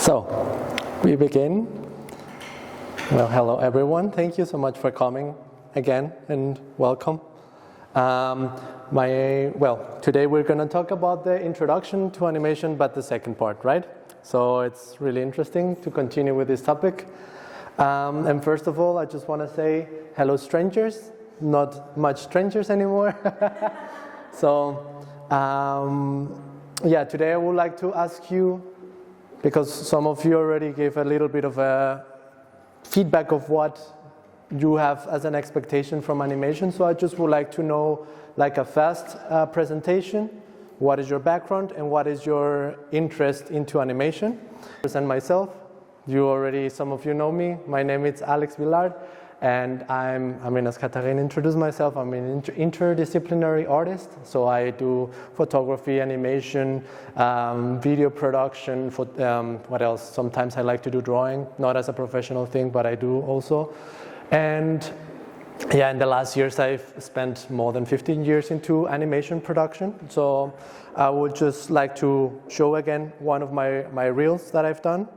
So, we begin. Well, hello everyone. Thank you so much for coming again and welcome. Today we're going to talk about the introduction to animation, but the second part, right? So it's really interesting to continue with this topic. And first of all, I just want to say hello strangers, not much strangers anymore. Today I would like to ask you, because some of you already gave a little bit of a feedback of what you have as an expectation from animation. So I just would like to know, like a fast presentation, what is your background and what is your interest into animation. Present myself. Some of you know me. My name is Alex Villard, and as Katarina introduced myself, I'm an interdisciplinary artist. So I do photography, animation, video production. What else? Sometimes I like to do drawing, not as a professional thing, but I do also. And in the last years, I've spent more than 15 years into animation production. So I would just like to show again one of my reels that I've done.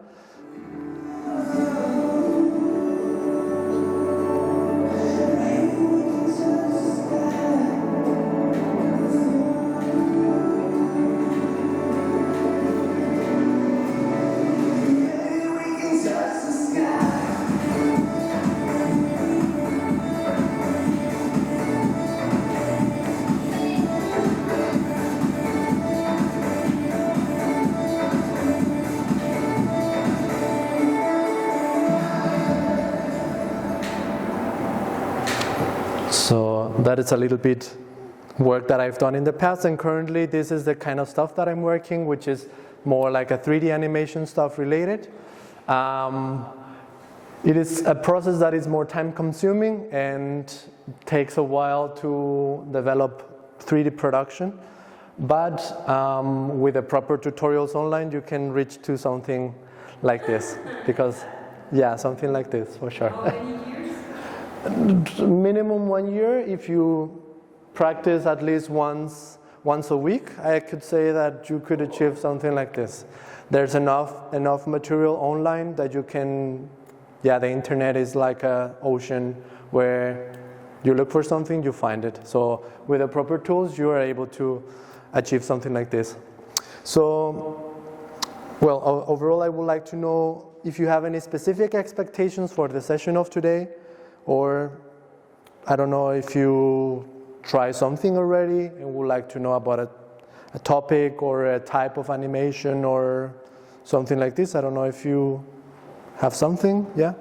So that is a little bit work that I've done in the past, and currently this is the kind of stuff that I'm working, which is more like a 3D animation stuff related. It is a process that is more time consuming and takes a while to develop 3D production, but with the proper tutorials online you can reach to something like this, something like this for sure. How many years? Minimum 1 year. If you practice at least once a week, I could say that you could achieve something like this. There's enough material online that you can, the internet is like an ocean where you look for something, you find it. So with the proper tools, you are able to achieve something like this. So, overall, I would like to know if you have any specific expectations for the session of today. Or, I don't know if you try something already and would like to know about a topic or a type of animation or something like this. I don't know if you have something, yeah?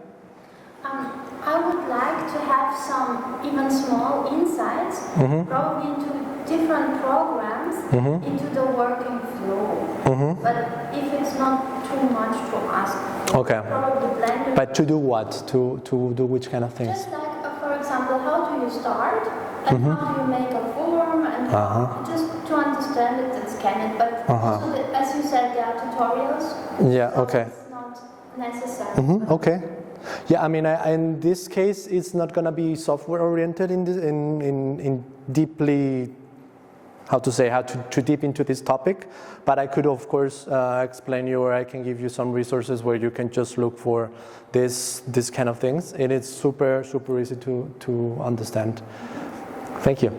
I would like to have some even small insights, probably into different programs, into the working flow. But if it's not too much to ask, probably blend. But to do what? To do which kind of things? Just like, for example, how do you start, and how do you make a form, and just to understand it and scan it. But also, as you said, there are tutorials. Yeah, so okay. It's not necessary. Okay. Yeah, in this case, it's not going to be software oriented in deeply, how to deep into this topic, but I could of course explain you, or I can give you some resources where you can just look for this kind of things, and it's super easy to understand. Thank you.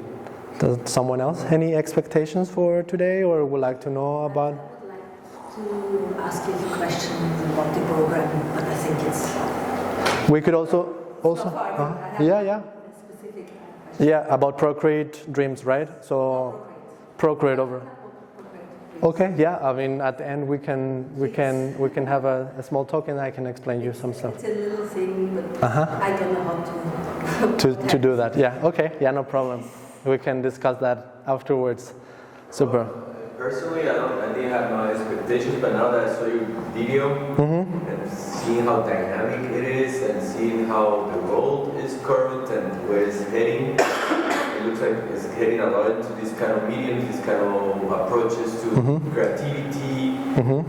Does someone else any expectations for today, or would like to know about? I would like to ask you the question about the program, but I think it's. We could also. About Procreate Dreams, right? So. Procreate over. Okay, at the end we can have a small talk and I can explain you some stuff. It's a little thing, but I don't know how to do that. Yeah, okay, no problem. We can discuss that afterwards. Super. Personally, I didn't have no expectations, but now that I saw your video and seeing how dynamic it is and seeing how the world is current and where it's heading, it looks like it's heading a lot into this kind of mediums, this kind of approaches to creativity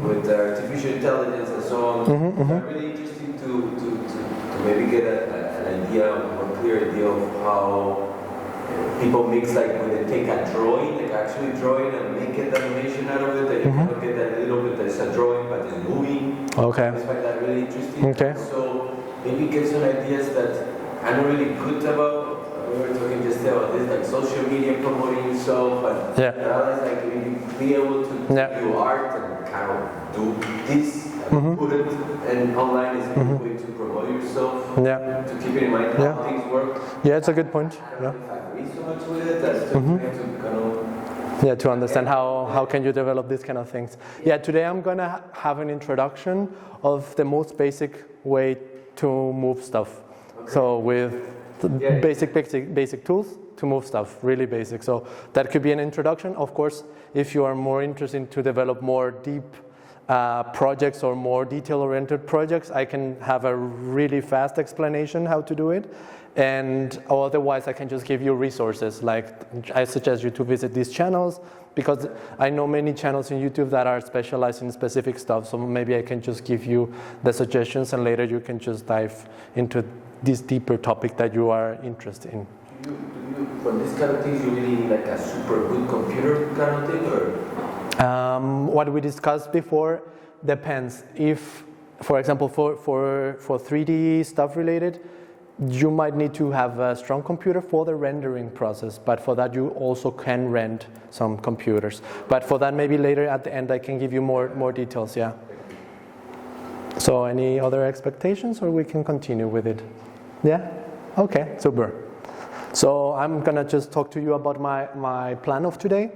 with artificial intelligence and so on. I'm really interested to maybe get an idea, a more clear idea of how people mix, like when they take a drawing, like actually drawing and make an animation out of it, and you kind of get that little bit that's a drawing but it's moving. Okay. I find that really interesting. Okay. So maybe get some ideas that I'm not really good about. We were talking just about this, like social media promoting yourself, and others like maybe be able to do art and kind of do this, and put it and online is a good way to promote yourself. To keep in mind how things work. Yeah, it's a good point. I don't know if I agree so much with it. That's just to kind of to understand how can you develop these kind of things. Yeah, today I'm gonna have an introduction of the most basic way to move stuff. Okay. So with basic tools to move stuff, really basic. So that could be an introduction. Of course, if you are more interested to develop more deep projects or more detail-oriented projects, I can have a really fast explanation how to do it. And otherwise, I can just give you resources. Like I suggest you to visit these channels because I know many channels in YouTube that are specialized in specific stuff. So maybe I can just give you the suggestions and later you can just dive into this deeper topic that you are interested in. Do you for this kind of things, you really need like a super good computer kind of thing, or? What we discussed before depends. If, for example, for 3D stuff related, you might need to have a strong computer for the rendering process, but for that you also can rent some computers. But for that, maybe later at the end I can give you more details, yeah. So any other expectations, or we can continue with it? Yeah? Okay, super. So I'm gonna just talk to you about my plan of today.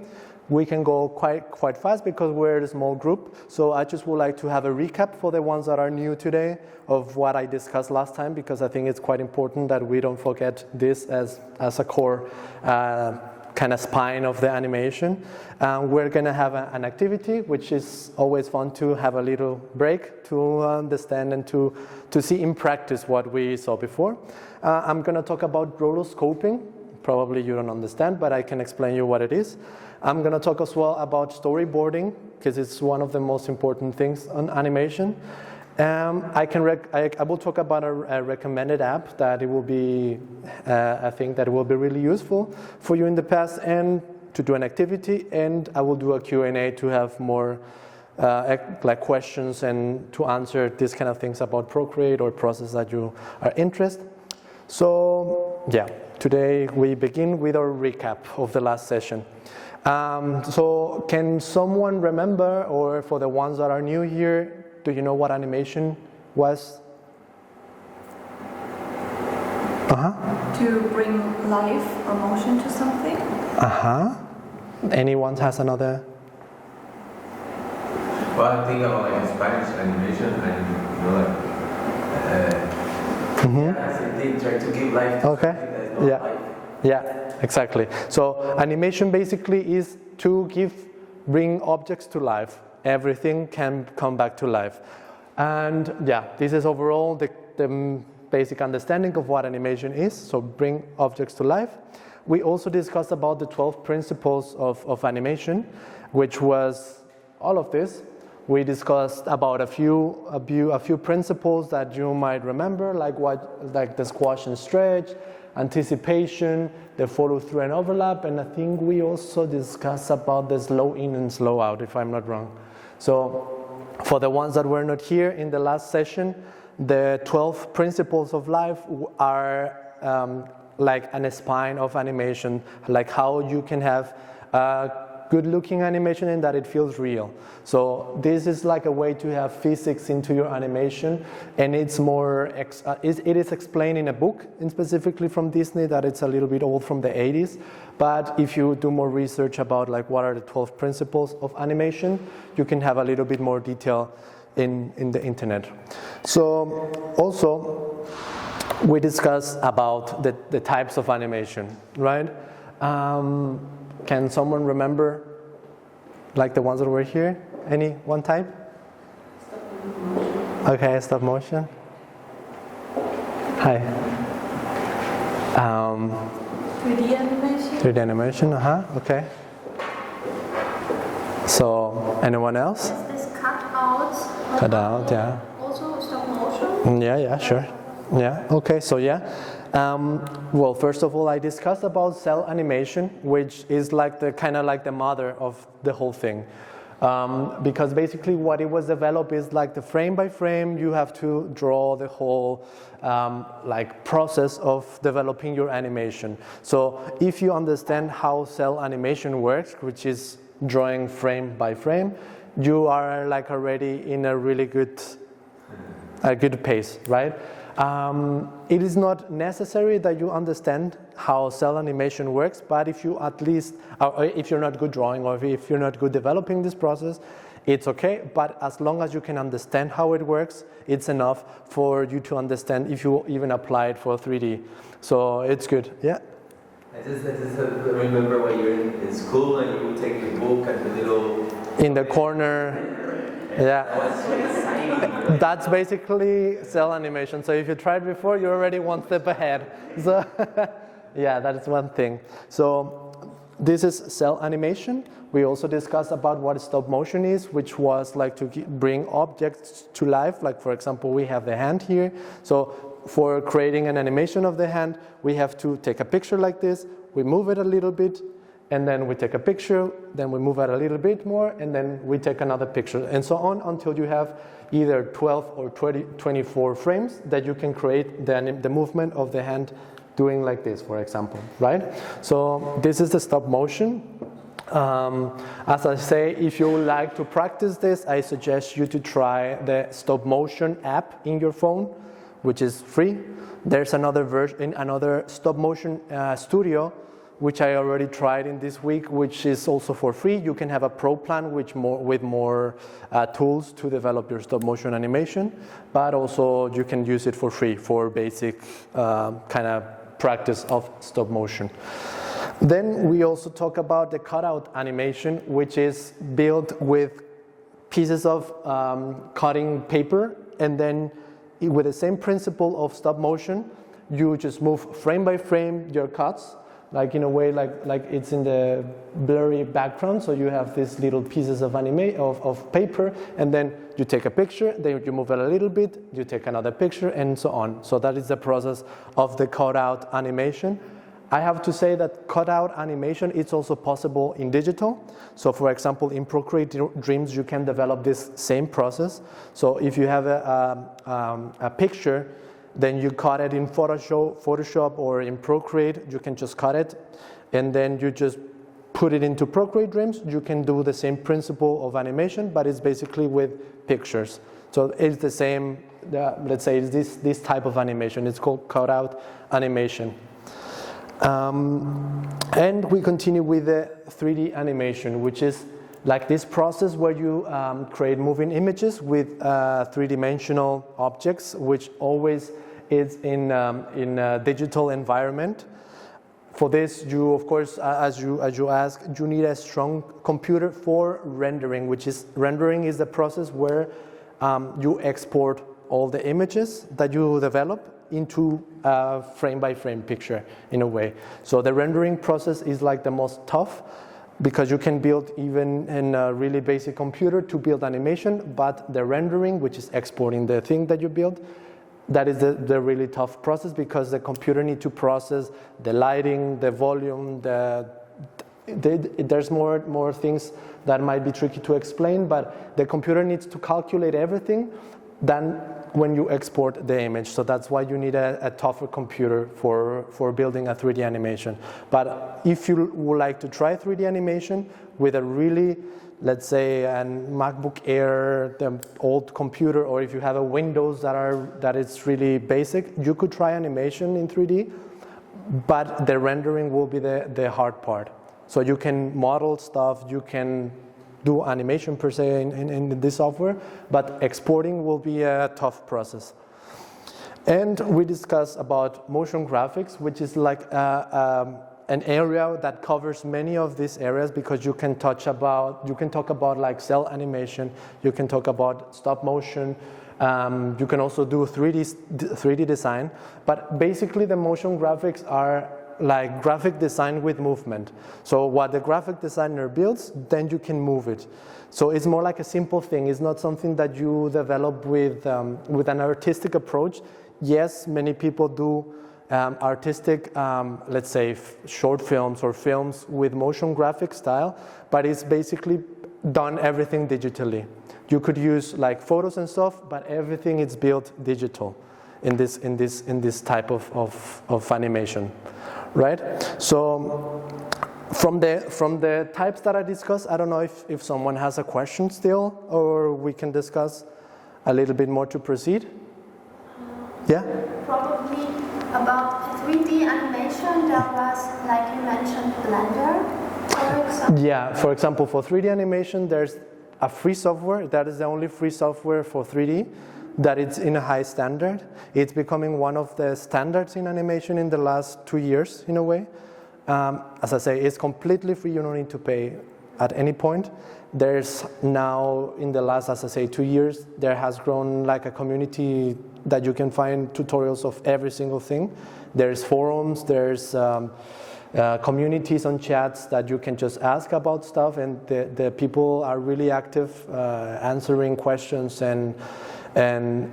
We can go quite fast because we're a small group. So I just would like to have a recap for the ones that are new today of what I discussed last time, because I think it's quite important that we don't forget this as a core kind of spine of the animation. We're gonna have an activity, which is always fun to have a little break to understand and to see in practice what we saw before. I'm gonna talk about rotoscoping. Probably you don't understand, but I can explain you what it is. I'm gonna talk as well about storyboarding, because it's one of the most important things on animation. I will talk about a recommended app that it will be, I think that it will be really useful for you in the past, and to do an activity, and I will do a Q&A to have more like questions and to answer these kind of things about Procreate or process that you are interested. So yeah, today we begin with our recap of the last session. So can someone remember, or for the ones that are new here, do you know what animation was? To bring life or motion to something. Anyone has another? Well, I think about like Spanish animation and they try to give life to something that is not life. Yeah, exactly. So animation basically is to bring objects to life. Everything can come back to life. And yeah, this is overall the basic understanding of what animation is, so bring objects to life. We also discussed about the 12 principles of animation, which was all of this. We discussed about a few principles that you might remember, like the squash and stretch, anticipation, the follow through and overlap, and I think we also discussed about the slow in and slow out, if I'm not wrong. So for the ones that were not here in the last session, the 12 principles of life are like a spine of animation, like how you can have good looking animation and that it feels real. So this is like a way to have physics into your animation, and it's more, it is explained in a book, and specifically from Disney, that it's a little bit old, from the 80s. But if you do more research about like what are the 12 principles of animation, you can have a little bit more detail in the internet. So also we discussed about the types of animation, right? Can someone remember, like the ones that were here? Any one type? Okay, stop motion. Hi. 3D animation. 3D animation, okay. So, anyone else? Is this cutouts? Cut out, yeah. Also stop motion? Yeah, sure. Yeah, okay, so yeah. Well, first of all, I discussed about cell animation, which is like kind of like the mother of the whole thing. Because basically what it was developed is like the frame by frame, you have to draw the whole like process of developing your animation. So if you understand how cell animation works, which is drawing frame by frame, you are like already in a really good pace, right? It is not necessary that you understand how cell animation works, but if you at least, or if you're not good drawing, or if you're not good developing this process, it's okay. But as long as you can understand how it works, it's enough for you to understand if you even apply it for 3D. So it's good, yeah. I just remember when you're in school and you would take the book and the little... In the corner, yeah. That was so exciting. That's basically cell animation. So if you tried before, you're already one step ahead. So yeah, that's one thing. So this is cell animation. We also discussed about what stop motion is, which was like to bring objects to life. Like for example, we have the hand here. So for creating an animation of the hand, we have to take a picture like this, we move it a little bit, and then we take a picture, then we move it a little bit more, and then we take another picture, and so on until you have either 12 or 24 frames that you can create the movement of the hand doing like this, for example, right? So this is the stop motion. As I say, if you would like to practice this, I suggest you to try the stop motion app in your phone, which is free. There's another version, another stop motion studio, which I already tried in this week, which is also for free. You can have a pro plan with more tools to develop your stop motion animation, but also you can use it for free for basic kind of practice of stop motion. Then we also talk about the cutout animation, which is built with pieces of cutting paper, and then with the same principle of stop motion, you just move frame by frame your cuts, like in a way like it's in the blurry background, so you have these little pieces of of paper, and then you take a picture, then you move it a little bit, you take another picture, and so on. So that is the process of the cutout animation. I have to say that cutout animation is also possible in digital. So for example, in Procreate Dreams, you can develop this same process. So if you have a picture, then you cut it in Photoshop or in Procreate, you can just cut it, and then you just put it into Procreate Dreams. You can do the same principle of animation, but it's basically with pictures. So it's the same, let's say it's this type of animation. It's called cutout animation. And we continue with the 3D animation, which is like this process where you create moving images with 3-dimensional objects, which always is in a digital environment. For this, you of course, as you asked, you need a strong computer for rendering, rendering is the process where you export all the images that you develop into a frame-by-frame picture in a way. So the rendering process is like the most tough, because you can build even in a really basic computer to build animation, but the rendering, which is exporting the thing that you build, that is the really tough process, because the computer needs to process the lighting, the volume, there's more things that might be tricky to explain, but the computer needs to calculate everything than when you export the image. So that's why you need a tougher computer for building a 3D animation. But if you would like to try 3D animation with a really, let's say, a MacBook Air, the old computer, or if you have a Windows that is really basic, you could try animation in 3D, but the rendering will be the hard part. So you can model stuff, you can do animation per se in this software, but exporting will be a tough process. And we discussed about motion graphics, which is like an area that covers many of these areas, because you can talk about like cell animation, you can talk about stop motion, you can also do 3D design, but basically the motion graphics are like graphic design with movement. So what the graphic designer builds, then you can move it. So it's more like a simple thing. It's not something that you develop with an artistic approach. Yes, many people do artistic, let's say, short films or films with motion graphic style, but it's basically done everything digitally. You could use like photos and stuff, but everything is built digital in this type of animation, right? So from the types that I discussed, I don't know if someone has a question still, or we can discuss a little bit more to proceed. Yeah? Probably about 3D animation, there was, like you mentioned, Blender, for example. Yeah, for example, for 3D animation, there's a free software. That is the only free software for 3D that it's in a high standard. It's becoming one of the standards in animation in the last 2 years, in a way. As I say, it's completely free. You don't need to pay at any point. There's now, in the last, as I say, 2 years, there has grown like a community that you can find tutorials of every single thing. There's forums, there's communities on chats that you can just ask about stuff, and the people are really active answering questions, and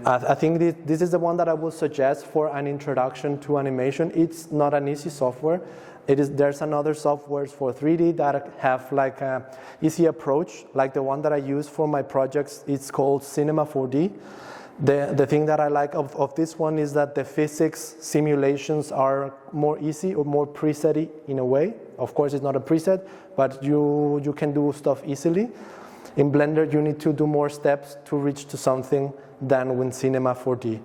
I think this is the one that I would suggest for an introduction to animation. It's not an easy software. There's another softwares for 3D that have like a easy approach, like the one that I use for my projects. It's called Cinema 4D. The thing that I like of this one is that the physics simulations are more easy or more preset in a way. Of course, it's not a preset, but you can do stuff easily. In Blender, you need to do more steps to reach to something than with Cinema 4D.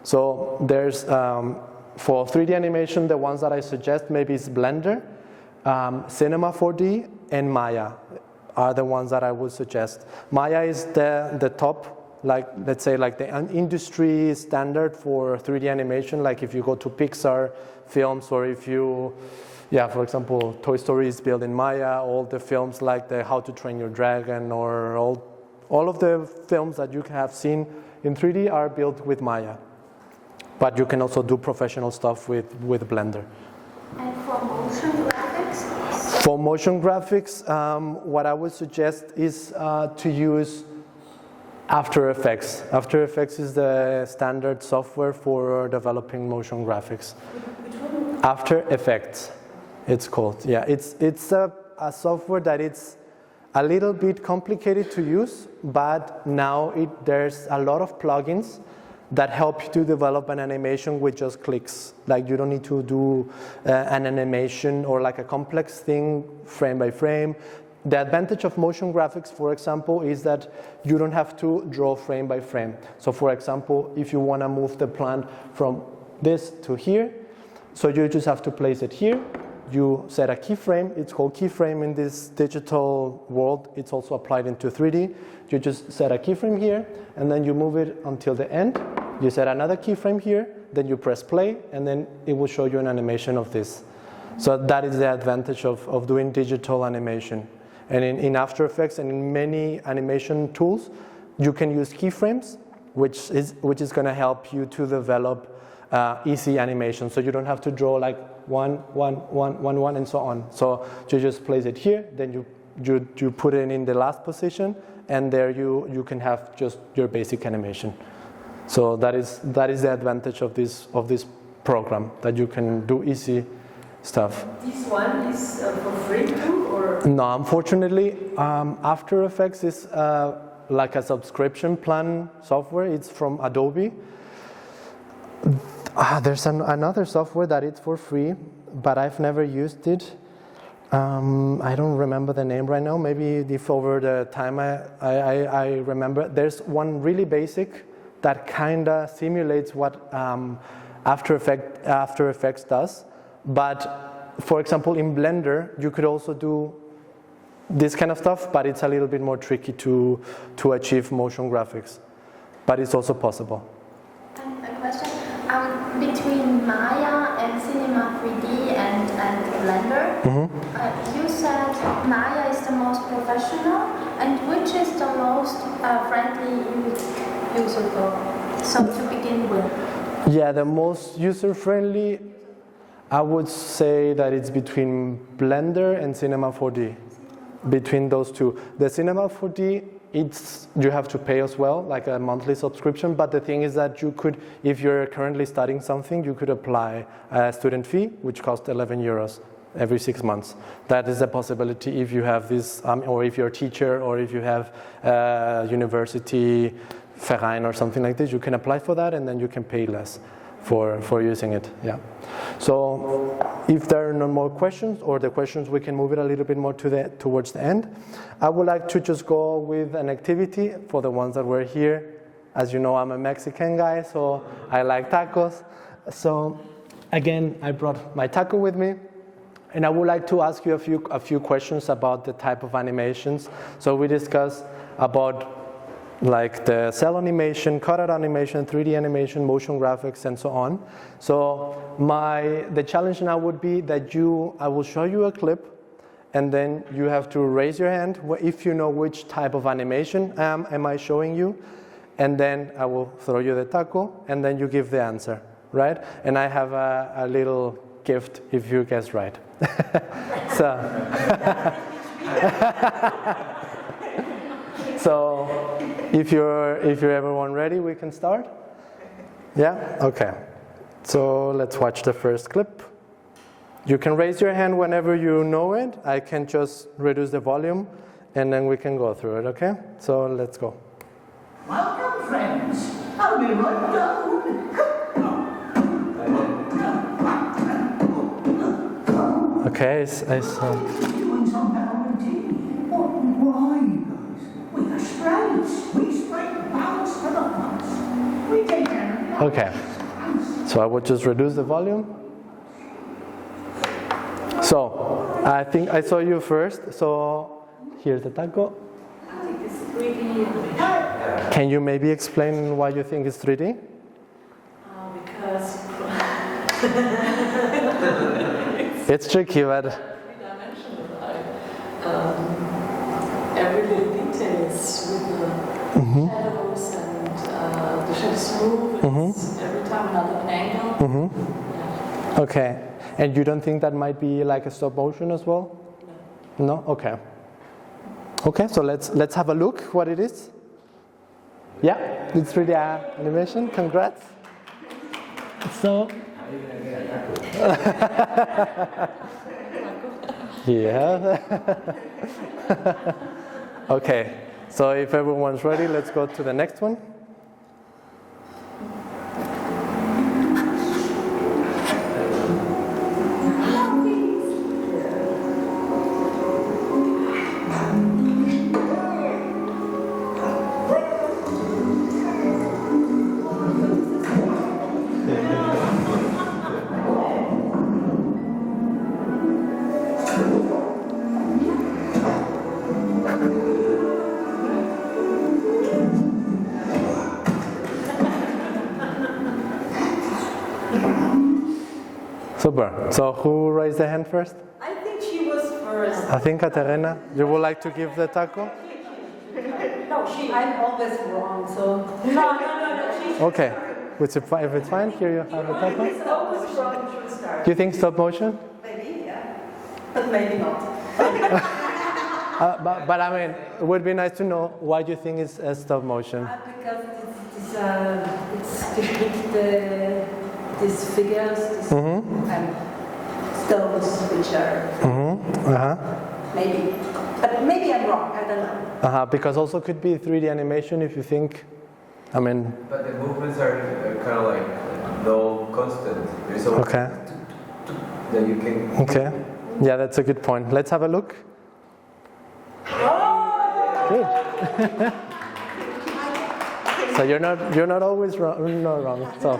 So there's, for 3D animation, the ones that I suggest maybe is Blender, Cinema 4D, and Maya are the ones that I would suggest. Maya is the top, like, let's say, like the industry standard for 3D animation. Like if you go to Pixar films, or if you, for example, Toy Story is built in Maya. All the films like the How to Train Your Dragon, or all of the films that you have seen in 3D are built with Maya. But you can also do professional stuff with Blender. And for motion graphics? For motion graphics, what I would suggest is to use After Effects. After Effects is the standard software for developing motion graphics. Which one? After Effects, it's called. Yeah, it's a software that it's a little bit complicated to use, but now there's a lot of plugins that help you to develop an animation with just clicks. Like you don't need to do an animation or like a complex thing frame by frame. The advantage of motion graphics, for example, is that you don't have to draw frame by frame. So for example, if you want to move the plant from this to here, so you just have to place it here. You set a keyframe. It's called keyframe in this digital world. It's also applied into 3D. You just set a keyframe here, and then you move it until the end. You set another keyframe here, then you press play, and then it will show you an animation of this. So that is the advantage of doing digital animation. And in After Effects and in many animation tools, you can use keyframes, which is going to help you to develop easy animation. So you don't have to draw like 1, 1, 1, 1, 1, and so on. So you just place it here, then you put it in the last position, and there you can have just your basic animation. So that is the advantage of this program, that you can do easy stuff. This one is for free too, or? No, unfortunately, After Effects is like a subscription plan software. It's from Adobe. There's another software that it's for free, but I've never used it. I don't remember the name right now. Maybe if over the time I remember. There's one really basic that kind of simulates what After Effects does. But for example, in Blender, you could also do this kind of stuff, but it's a little bit more tricky to achieve motion graphics. But it's also possible. And a question, between Maya and Cinema 3D and Blender, you said Maya is the most professional, and which is the most friendly usable, so to begin with? Yeah, the most user-friendly, I would say that it's between Blender and Cinema 4D. Between those two. The Cinema 4D, you have to pay as well, like a monthly subscription, but the thing is that you could, if you're currently studying something, you could apply a student fee, which costs 11 euros every 6 months. That is a possibility if you have this, or if you're a teacher, or if you have a university Verein or something like this, you can apply for that and then you can pay less for using it. Yeah. So if there are no more questions, or the questions, we can move it a little bit more towards the end. I would like to just go with an activity for the ones that were here. As you know, I'm a Mexican guy, so I like tacos. So again, I brought my taco with me, and I would like to ask you a few questions about the type of animations. So we discussed about like the cell animation, cutout animation, 3D animation, motion graphics, and so on. So the challenge now would be that I will show you a clip, and then you have to raise your hand if you know which type of animation am I showing you, and then I will throw you the taco, and then you give the answer, right? And I have a little gift if you guess right. So if you're everyone ready, we can start? Yeah? Okay. So let's watch the first clip. You can raise your hand whenever you know it. I can just reduce the volume and then we can go through it, okay? So let's go. Welcome, friends. I'll be right down. Okay, I saw. Doing some tea. Why, guys? We are sprites. We sprite balance for the ones. We take care of Okay. So I would just reduce the volume. So I think I saw you first. So here's the taco. I think it's 3D animation. Can you maybe explain why you think it's 3D? Because It's tricky, but three-dimensional. Every little detail is with the shadows, and the shadows move. It's every time another angle. Yeah. okay. And you don't think that might be like a stop motion as well? No? Okay. Okay, so let's have a look what it is. Yeah, it's 3D animation. Congrats. So yeah. Okay, so if everyone's ready, let's go to the next one. Super. So who raised the hand first? I think she was first. I think Katerina. You would like to give the taco? No, I'm always wrong, so. No. Okay. If it's fine, here you have the taco. She's always wrong, should start. Do you think stop motion? Maybe, yeah. But maybe not. But I mean, it would be nice to know why you think it's stop motion. Because it's depicted these figures, and stones which are maybe, but maybe I'm wrong. I don't know. Because also could be 3D animation if you think. I mean. But the movements are kind of like no constant. There's always Okay. that you can. Okay. Yeah, that's a good point. Let's have a look. Good. So you're not always wrong. Not wrong. So.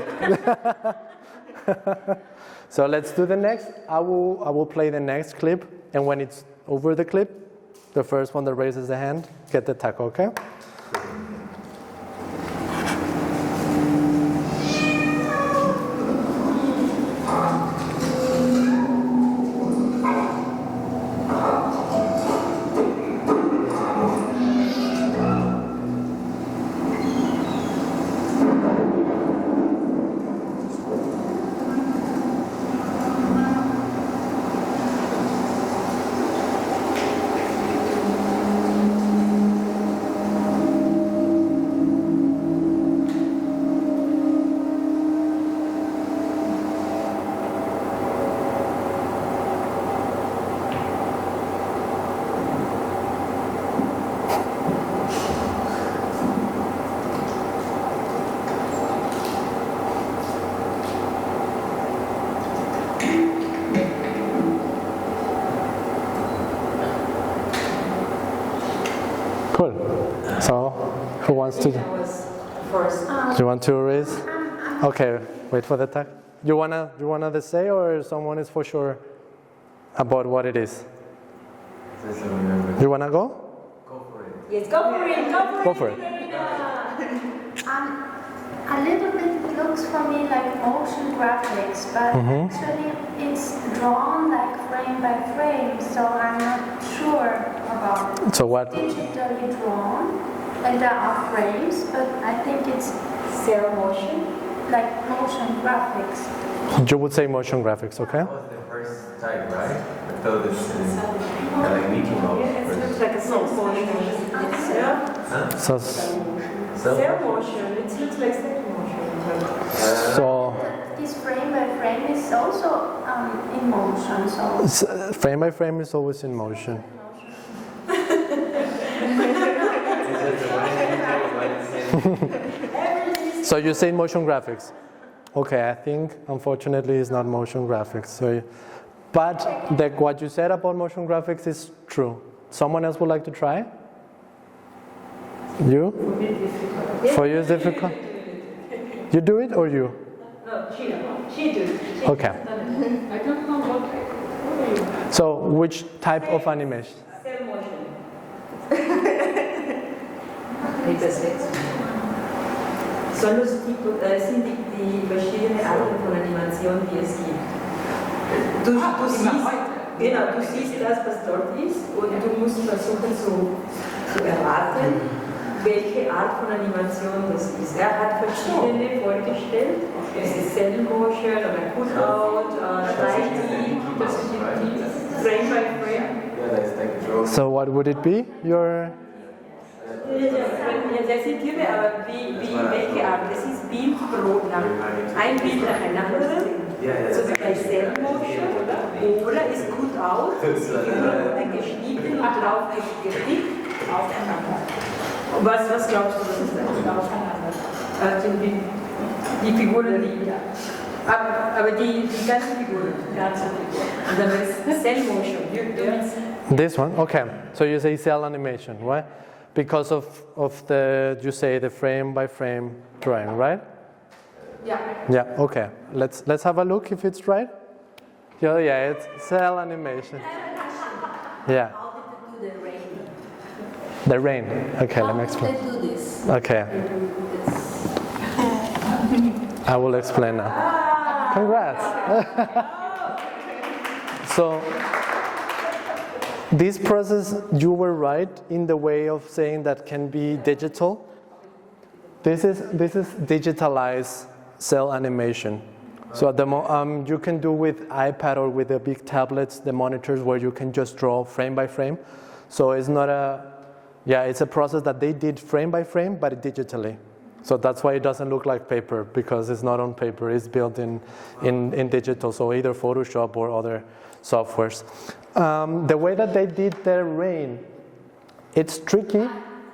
So let's do the next. I will play the next clip, and when it's over the clip, the first one that raises the hand get the taco. Okay. Cool. So, who wants to? I was first. Do you want to raise? Okay, wait for the tag. You wanna say, or someone is for sure about what it is? You wanna go? Go for it. Yes, go for it. Go for it. A little bit it looks for me like motion graphics, but actually it's drawn like frame by frame, so I'm not sure about it. So what? Digitally drawn, and there are frames, but I think it's Zero motion. like motion graphics. You would say motion graphics, okay? That was the first type, right? I thought this is like Mickey Mouse. It looks like a self motion. Huh? So, Zero motion. It looks like self motion. so This frame by frame is also in motion, so frame by frame is always in motion. So you say motion graphics. Okay, I think unfortunately it's not motion graphics. So, but what you said about motion graphics is true. Someone else would like to try? You? For you it's difficult? You do it or you? No, she do it. Okay. I don't know what. So which type of animation? Zero motion. Sind die verschiedenen Arten von Animation, die es gibt. Du siehst das, was dort ist, und du musst versuchen zu erraten, welche Art von Animation das ist. Er hat verschiedene vorgestellt. Es ist Cell Motion oder Cutout, 3D, Frame by Frame. So what would it be? Your Das sind Tiere, aber welche Art? Das ist Bild pro ein Bild nach einem anderen, so wie bei Cell Motion, oder ist Cutout, geschnitten und drauf gestickt aufeinander. Was glaubst du, was ist das? Aufeinander. Die Figuren, aber die ganzen Figuren. Und dann ist Cell Motion. This one? Okay. So you say cell animation, right? Because of the, you say the frame by frame drawing, right? Yeah. Yeah, okay. Let's have a look if it's right. Yeah, it's cell animation. Yeah. How did they do the rain? The rain. Okay, let me explain. How did they do this? Okay. I will explain now. Congrats. So this process, you were right in the way of saying that can be digital. This is digitalized cell animation. So at the you can do with iPad or with the big tablets, the monitors, where you can just draw frame by frame. So it's not it's a process that they did frame by frame, but digitally. So that's why it doesn't look like paper, because it's not on paper. It's built in digital, so either Photoshop or other softwares. The way that they did the rain, it's tricky.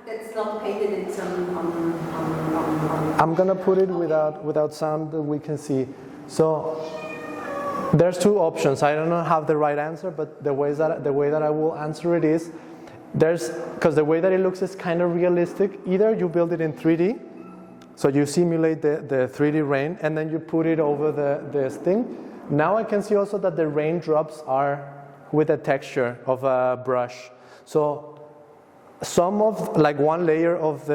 It's not painted in some on I'm gonna put it without sound that we can see. So there's two options. I don't have the right answer, but the way that I will answer it is because the way that it looks is kind of realistic. Either you build it in 3D, so you simulate the 3D rain, and then you put it over this thing. Now I can see also that the raindrops are with a texture of a brush. So some of, like one layer of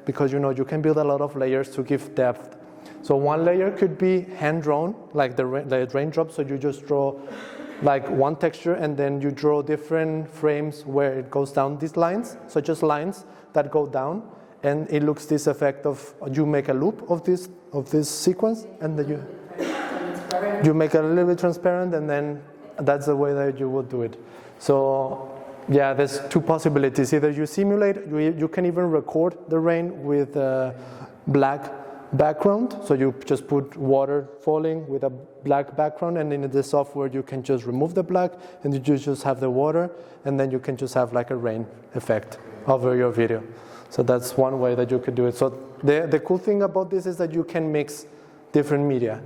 because you can build a lot of layers to give depth. So one layer could be hand drawn, like the raindrops. So you just draw like one texture, and then you draw different frames where it goes down these lines. So just lines that go down, and it looks this effect of you make a loop of this sequence, and then you make it a little bit transparent, and then that's the way that you will do it. So yeah, there's two possibilities. Either you simulate, you can even record the rain with a black background. So you just put water falling with a black background, and in the software you can just remove the black, and you just have the water, and then you can just have like a rain effect over your video. So that's one way that you could do it. So the cool thing about this is that you can mix different media.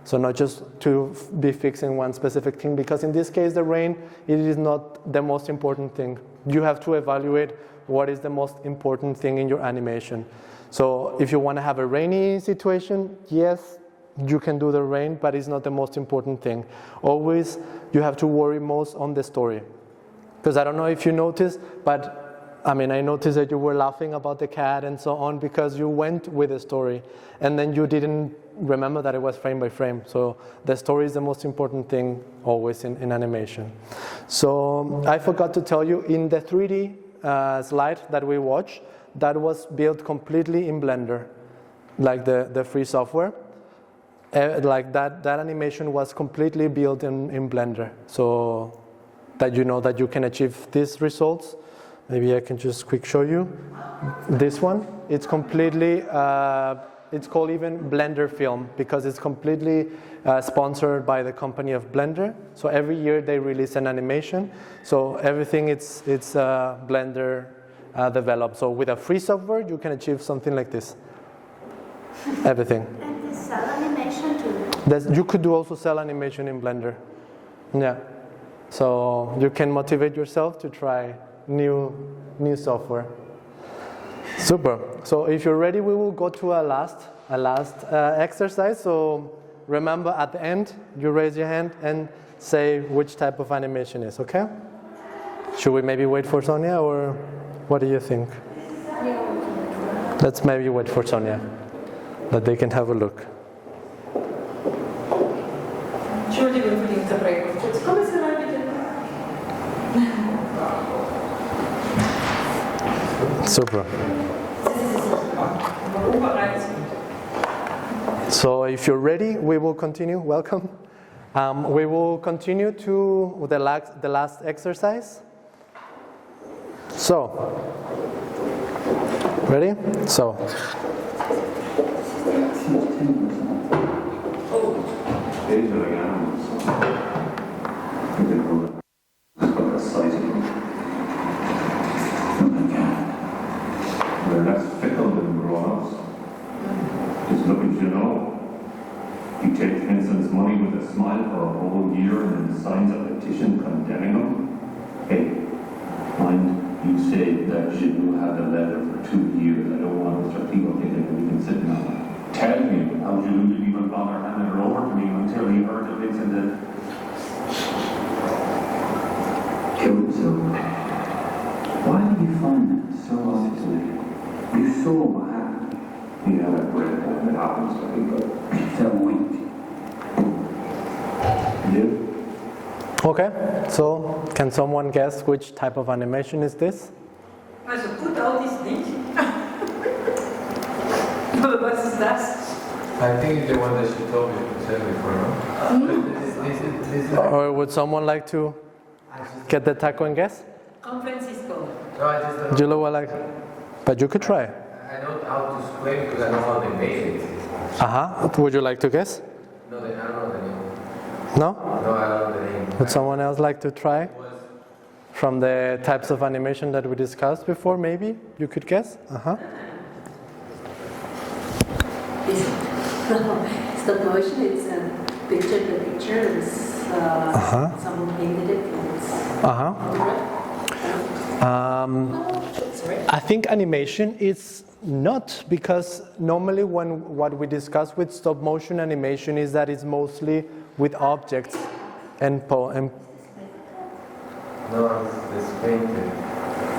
So not just to be fixing one specific thing, because in this case the rain, it is not the most important thing. you have to evaluate what is the most important thing in your animation. So if you want to have a rainy situation, yes, you can do the rain, but it's not the most important thing. Always you have to worry most on the story. Because I don't know if you noticed, but I noticed that you were laughing about the cat and so on because you went with the story and then you didn't remember that it was frame by frame. So the story is the most important thing always in animation. So I forgot to tell you, in the 3D slide that we watched, that was built completely in Blender, like the free software. Like that animation was completely built in Blender. So that you know that you can achieve these results. Maybe I can just quick show you. This one, it's completely, it's called even Blender film because it's completely sponsored by the company of Blender. So every year they release an animation. So everything it's Blender developed. So with a free software, you can achieve something like this. Everything. And this cell animation too? You could do also cell animation in Blender. Yeah. So you can motivate yourself to try new software. Super. So if you're ready, we will go to a last exercise. So remember, at the end, you raise your hand and say which type of animation is, okay? Should we maybe wait for Sonia, or what do you think? Let's maybe wait for Sonia, that they can have a look. Entschuldigung für die Unterbrechung. Jetzt kommen Sie mal bitte. Super. So if you're ready, we will continue. Welcome. We will continue to the last exercise. So, ready? So. They're less fickle than grown-ups. Just look at you know. You take, for instance, money with a smile for a whole year and then signs a petition condemning them. Hey, mind you say that you had a letter for 2 years. I don't want Mr. People getting reconsidered now. Tell me how you didn't even bother handing it over to me until he heard of it in the council. Why do you find that so easily? You saw what happened. Yeah, that happens to people. They're weak. Yeah. Okay, so can someone guess which type of animation is this? Also gut out ist nicht. Oder was ist das? I think it's the one that she told me to tell before, no? This is Or would someone like to get the taco and guess? Francisco. No, I just don't Julo will like, but you could try. I know how to explain because I know how they made it. Would you like to guess? No, I don't know the name. No? No, I don't know the name. Would someone else like to try? From the types of animation that we discussed before, maybe you could guess? Stop motion, it's a picture, it's someone painted it. I think animation is not, because normally what we discuss with stop motion animation is that it's mostly with objects and No, it's painted.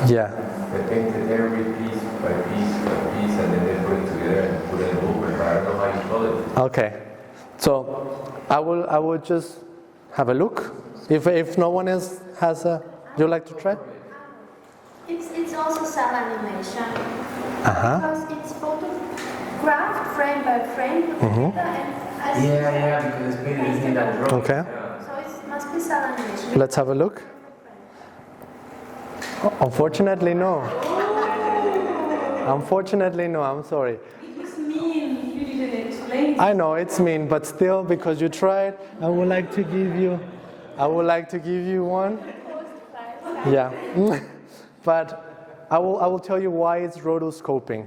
yeah. They painted every piece by piece by piece and then they put it together and put it in a movement, but I don't know how you call it. Okay. So I will just have a look. If no one else has a, do you like to try? It's also cell animation. Because it's photographed frame by frame together and Yeah, because it's painted in that drawing. Okay. so it must be cell animation. Let's have a look. Unfortunately, no. Unfortunately, no. I'm sorry. It was mean, you didn't explain. I know it's mean, but still, because you tried, I would like to give you one. Yeah. But I will tell you why it's rotoscoping.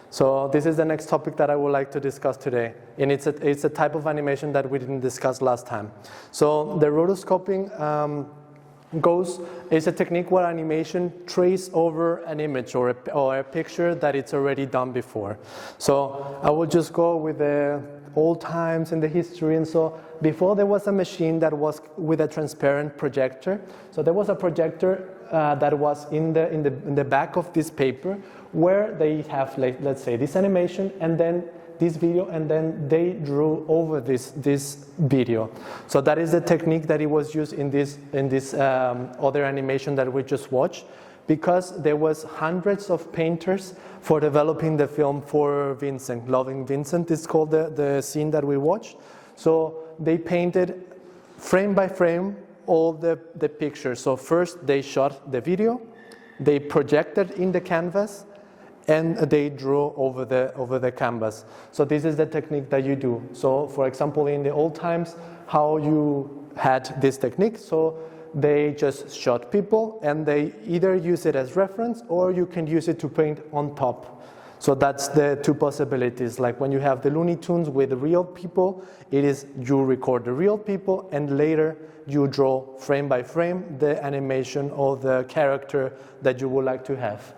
So this is the next topic that I would like to discuss today, and it's a type of animation that we didn't discuss last time. So the rotoscoping goes is a technique where animation traces over an image or a picture that it's already done before. So I will just go with the old times in the history. And so before there was a machine that was with a transparent projector. So there was a projector that was in the back of this paper where they have, like, let's say, this animation and then this video, and then they drew over this video. So that is the technique that it was used in this other animation that we just watched, because there was hundreds of painters for developing the film for Vincent. Loving Vincent is called the scene that we watched. So they painted frame by frame all the pictures. So first they shot the video, they projected in the canvas, and they drew over the canvas. So this is the technique that you do. So for example, in the old times, how you had this technique, so they just shot people and they either use it as reference or you can use it to paint on top. So that's the two possibilities. Like when you have the Looney Tunes with real people, it is you record the real people and later you draw frame by frame the animation or the character that you would like to have.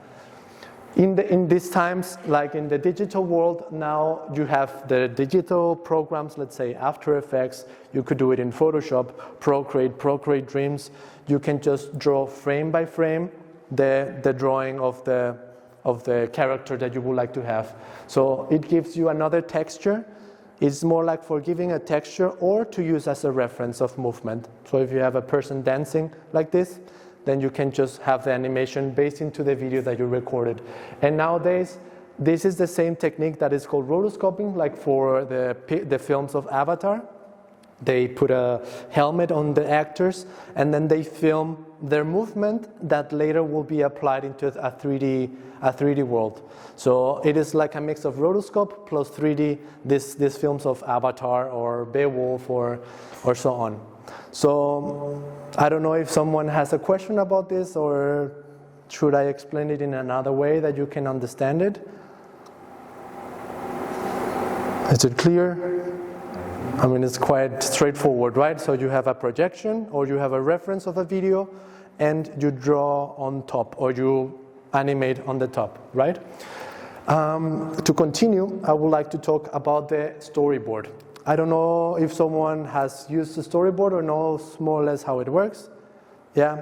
In these times, like in the digital world, now you have the digital programs, let's say After Effects, you could do it in Photoshop, Procreate Dreams. You can just draw frame by frame the drawing of the character that you would like to have. So it gives you another texture. It's more like for giving a texture or to use as a reference of movement. So if you have a person dancing like this, then you can just have the animation based into the video that you recorded. And nowadays, this is the same technique that is called rotoscoping, like for the films of Avatar. They put a helmet on the actors, and then they film their movement that later will be applied into a 3D world. So it is like a mix of rotoscope plus 3D, these films of Avatar or Beowulf or so on. So I don't know if someone has a question about this, or should I explain it in another way that you can understand it? Is it clear? I mean, it's quite straightforward, right? So you have a projection or you have a reference of a video and you draw on top or you animate on the top, right? To continue, I would like to talk about the storyboard. I don't know if someone has used the storyboard or knows more or less how it works. Yeah.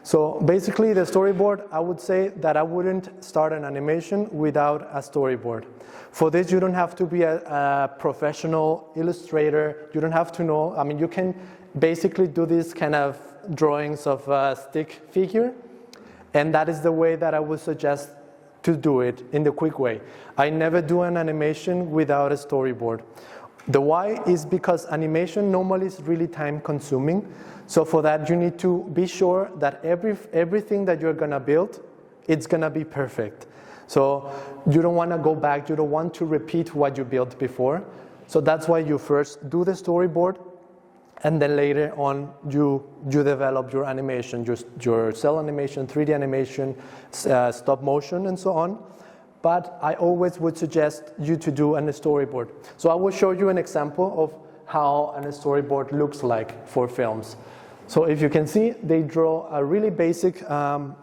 So basically the storyboard, I would say that I wouldn't start an animation without a storyboard. For this, you don't have to be a professional illustrator. You don't have to know. I mean, you can basically do these kind of drawings of a stick figure. And that is the way that I would suggest to do it in the quick way. I never do an animation without a storyboard. The why is because animation normally is really time consuming. So for that, you need to be sure that everything that you're gonna build, it's gonna be perfect. So you don't wanna go back, you don't want to repeat what you built before. So that's why you first do the storyboard, and then later on you develop your animation, your cell animation, 3D animation, stop motion, and so on. But I always would suggest you to do a storyboard. So I will show you an example of how a storyboard looks like for films. So if you can see, they draw a really basic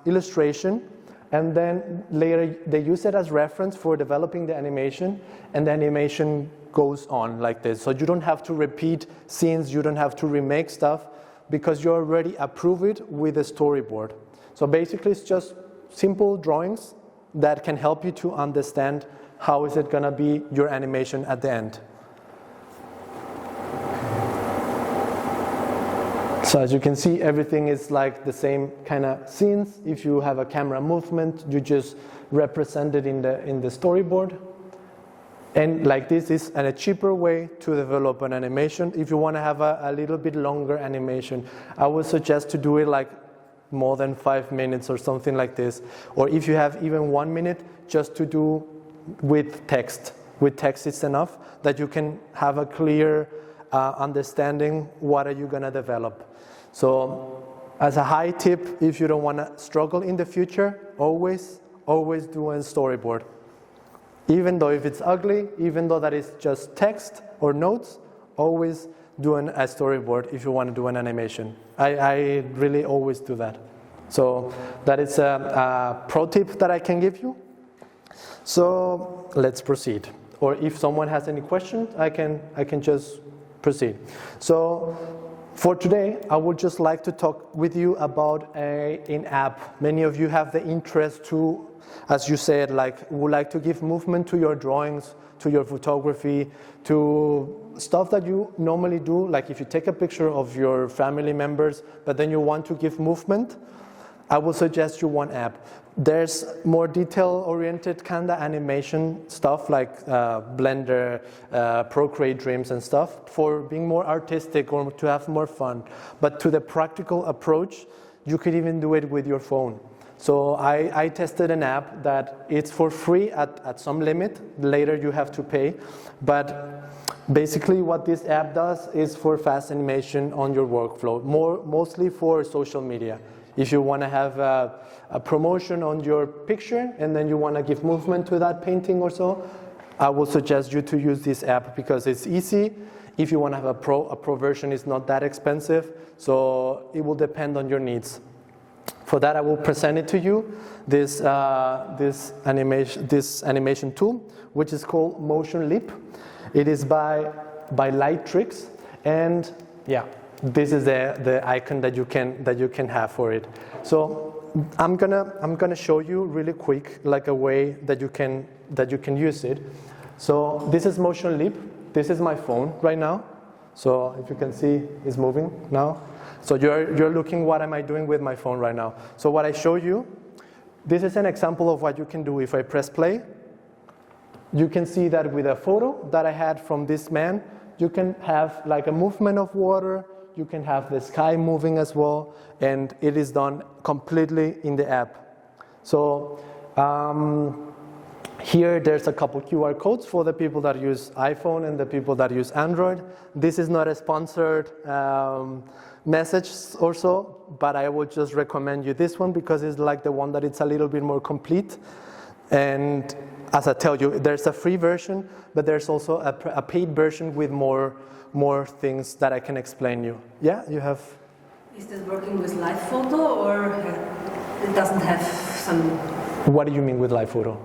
illustration, and then later they use it as reference for developing the animation, and the animation goes on like this. So you don't have to repeat scenes, you don't have to remake stuff, because you already approve it with a storyboard. So basically it's just simple drawings that can help you to understand how is it going to be your animation at the end. So as you can see, everything is like the same kind of scenes. If you have a camera movement, you just represent it in the storyboard. And like this is a cheaper way to develop an animation. If you want to have a little bit longer animation, I would suggest to do it like more than 5 minutes or something like this. Or if you have even 1 minute, just to do with text. With text it's enough that you can have a clear understanding what are you going to develop. So as a high tip, if you don't want to struggle in the future, always do a storyboard. Even though if it's ugly, even though that is just text or notes, always do a storyboard if you want to do an animation. I really always do that. So that is a pro tip that I can give you. So let's proceed. Or if someone has any questions, I can just proceed. So for today, I would just like to talk with you about an app. Many of you have the interest to, as you said, would like to give movement to your drawings, to your photography, to stuff that you normally do. Like if you take a picture of your family members, but then you want to give movement, I will suggest you one app. There's more detail-oriented kind of animation stuff like Blender, Procreate Dreams and stuff for being more artistic or to have more fun. But to the practical approach, you could even do it with your phone. So I tested an app that it's for free at some limit. Later you have to pay. But basically what this app does is for fast animation on your workflow, mostly for social media. If you want to have a promotion on your picture and then you want to give movement to that painting or so, I will suggest you to use this app because it's easy. If you want to have a pro version, it's not that expensive, so it will depend on your needs. For that, I will present it to you, this animation tool, which is called Motion Leap. It is by Lightrix, and yeah. This is the icon that you can have for it. So I'm gonna show you really quick, like a way that you can use it. So this is Motion Leap. This is my phone right now. So if you can see, it's moving now. So you're looking what am I doing with my phone right now. So what I show you, this is an example of what you can do if I press play. You can see that with a photo that I had from this man, you can have like a movement of water. You can have the sky moving as well, and it is done completely in the app. So here there's a couple QR codes for the people that use iPhone and the people that use Android. This is not a sponsored message or so, but I would just recommend you this one because it's like the one that it's a little bit more complete. And as I tell you, there's a free version, but there's also a paid version with more things that I can explain you. Yeah, you have? Is this working with live photo or it doesn't have some... What do you mean with live photo?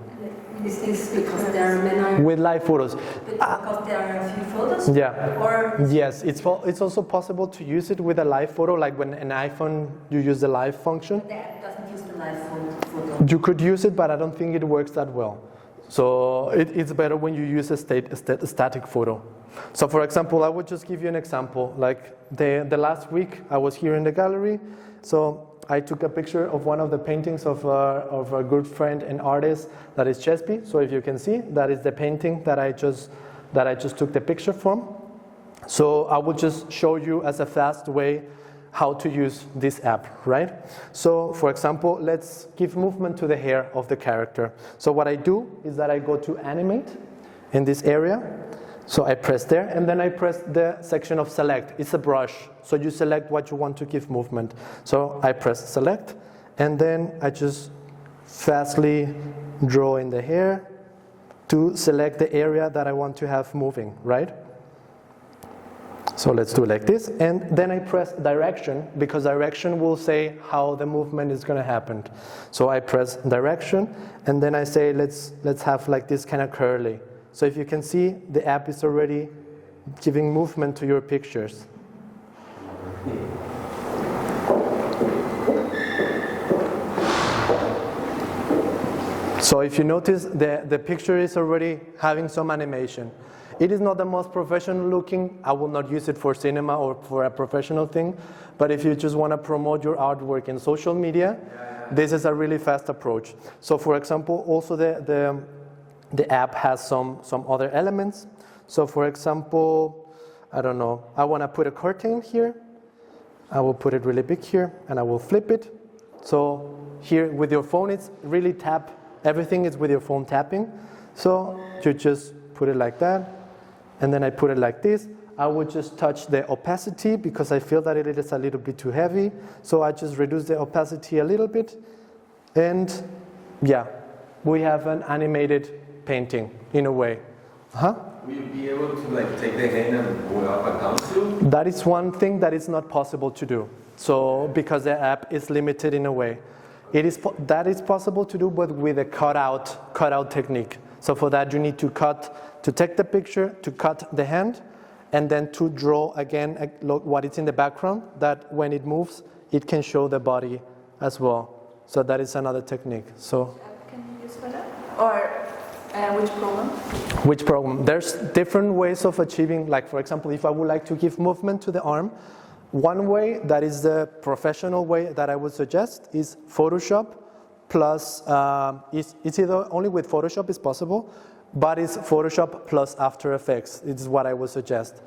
Is this because there are many... With live photos. Because there are a few photos? Yeah. Or... Yes, it's also possible to use it with a live photo, like when an iPhone, you use the live function. The app doesn't use the live photo. You could use it, but I don't think it works that well. So it's better when you use a static photo. So for example, I would just give you an example. Like the last week, I was here in the gallery. So I took a picture of one of the paintings of a good friend and artist that is Chespi. So if you can see, that is the painting that I just took the picture from. So I will just show you as a fast way how to use this app, right? So for example, let's give movement to the hair of the character. So what I do is that I go to animate in this area. So I press there, and then I press the section of select. It's a brush, so you select what you want to give movement. So I press select, and then I just fastly draw in the hair to select the area that I want to have moving, right? So let's do it like this, and then I press direction, because direction will say how the movement is going to happen. So I press direction, and then I say let's have like this kind of curly. So if you can see, the app is already giving movement to your pictures. So if you notice, the picture is already having some animation. It is not the most professional looking. I will not use it for cinema or for a professional thing. But if you just want to promote your artwork in social media, this is a really fast approach. So for example, also the app has some other elements. So for example, I don't know, I want to put a curtain here. I will put it really big here, and I will flip it. So here with your phone, it's really tap. Everything is with your phone tapping. So you just put it like that, and then I put it like this. I would just touch the opacity because I feel that it is a little bit too heavy. So I just reduce the opacity a little bit, and yeah, we have an animated painting in a way. will you be able to like take the hand and go up and down too? That is one thing that is not possible to do. So because the app is limited in a way. That is possible to do, but with a cutout technique. So for that you need to take the picture, to cut the hand, and then to draw again what is in the background, that when it moves, it can show the body as well. So that is another technique. So Can you use for that? Or which program? Which program? There's different ways of achieving, like for example, if I would like to give movement to the arm, one way, that is the professional way that I would suggest, is Photoshop plus, it's either only with Photoshop is possible, but it's Photoshop plus After Effects. It's what I would suggest.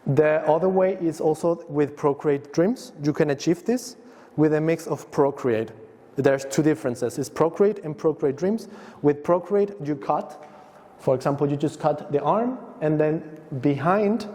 The other way is also with Procreate Dreams. You can achieve this with a mix of Procreate. There's two differences. It's Procreate and Procreate Dreams. With Procreate, you cut. For example, you just cut the arm, and then behind,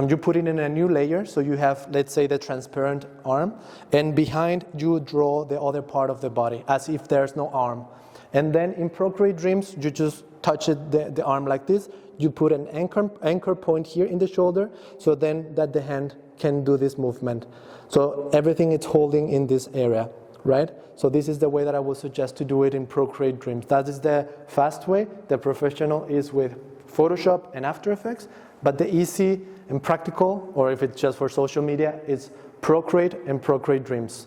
you put it in a new layer. So you have, let's say, the transparent arm, and behind you draw the other part of the body as if there's no arm. And then in Procreate Dreams, you just touch the arm like this. You put an anchor point here in the shoulder, so then that the hand can do this movement. So everything is holding in this area, right? So this is the way that I would suggest to do it in Procreate Dreams. That is the fast way. The professional is with Photoshop and After Effects, but the easy and practical, or if it's just for social media, is Procreate and Procreate Dreams,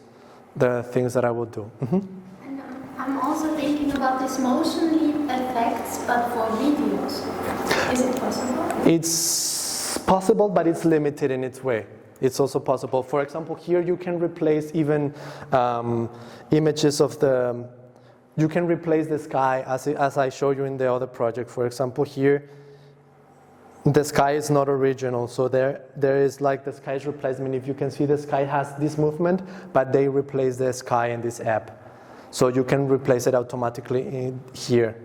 the things that I will do. Mm-hmm. And I'm also thinking about these motion leap effects, but for videos. Is it possible? It's possible, but it's limited in its way. It's also possible. For example, here you can replace even images of the, you can replace the sky as I showed you in the other project. For example, here, the sky is not original, so there is like the sky's replacement. If you can see, the sky has this movement, but they replace the sky in this app. So you can replace it automatically in here.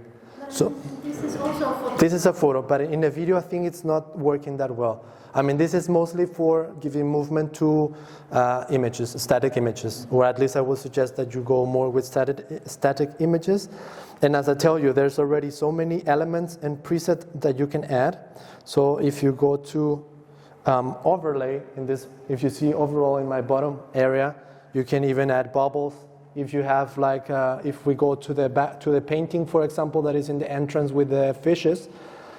So this is also a photo. This is a photo, but in a video I think it's not working that well. I mean, this is mostly for giving movement to images, static images, or at least I would suggest that you go more with static images. And as I tell you, there's already so many elements and presets that you can add. So if you go to overlay, in this, if you see overall in my bottom area, you can even add bubbles. If you have like, if we go to the painting, for example, that is in the entrance with the fishes,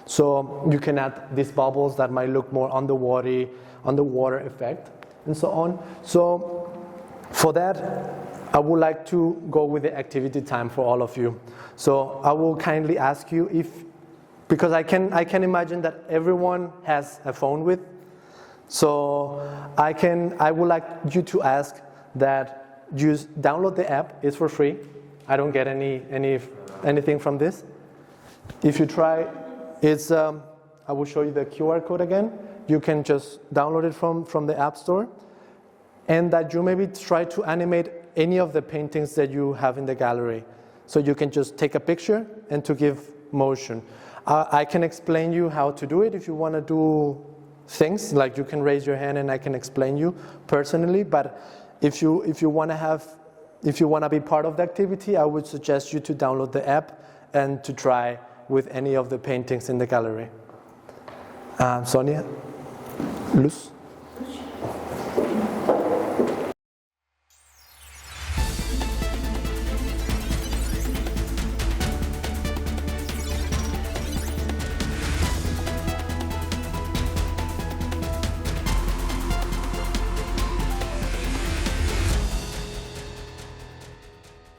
so you can add these bubbles that might look more underwater effect, and so on. So for that, I would like to go with the activity time for all of you. So I will kindly ask you because I can imagine that everyone has a phone with. So I would like you to ask that you download the app. It's for free. I don't get anything from this. If you try, it's I will show you the QR code again. You can just download it from the App Store, and that you maybe try to animate any of the paintings that you have in the gallery. So you can just take a picture and to give motion. I can explain you how to do it if you want to do things, like you can raise your hand and I can explain you personally. But if you want to be part of the activity, I would suggest you to download the app and to try with any of the paintings in the gallery. Sonia, Luz.